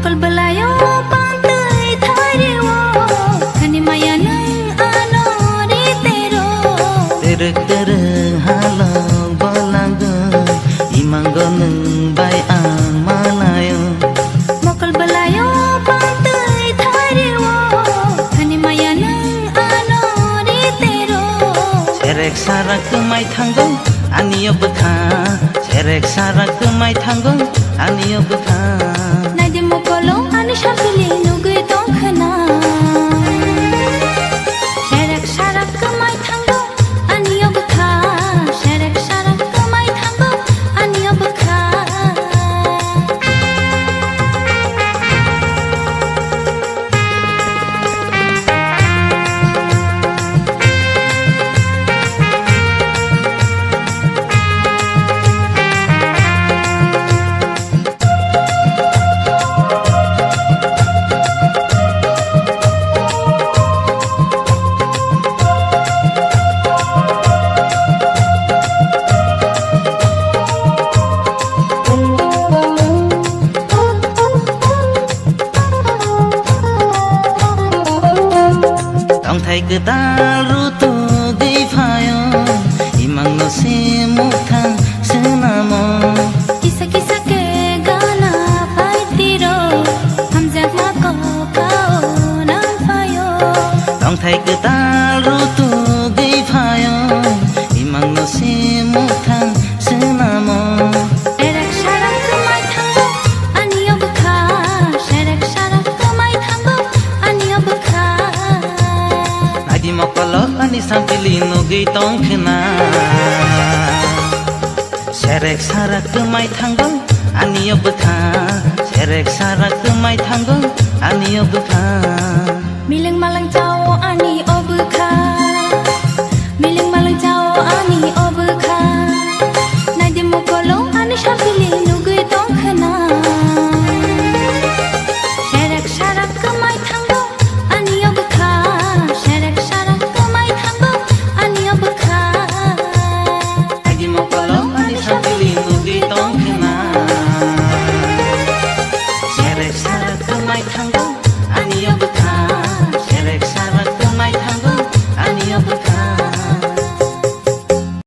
Mokol belayo pantai thariwo Kani maya nang ano ritero Terek terek halang balang Imanggo nang bay ang malayo Mokol belayo pantai thariwo Kani maya nang ano ritero Serek sarak kemai tanggung Aniyo bekha Serek sarak kemai tanggung Aniyo bekha Nadi mokolo ani shapili nugui tongkhana Sherek sharak kemai tanggo aniyo bekha Sherek sharak kemai tanggo aniyo bekha Thai cứ ta ru tu đi phayo imang no si mu thang se na mo Kisa kisa ke gana phai tiro Ham jak ma ko kao nang phayo Thong thai cứ ta ru tu đi phayo imang no si mu thang se na mo Sherek sharak kemai tanggo aniyo bekha Sherek sharak kemai tanggo aniyo bekha Adi mokolo ani sampili no gi tong khna Serek sarak kemai tanggung aniyo bekha Serek sarak kemai tanggung aniyo bekha Mileng malang cawo ani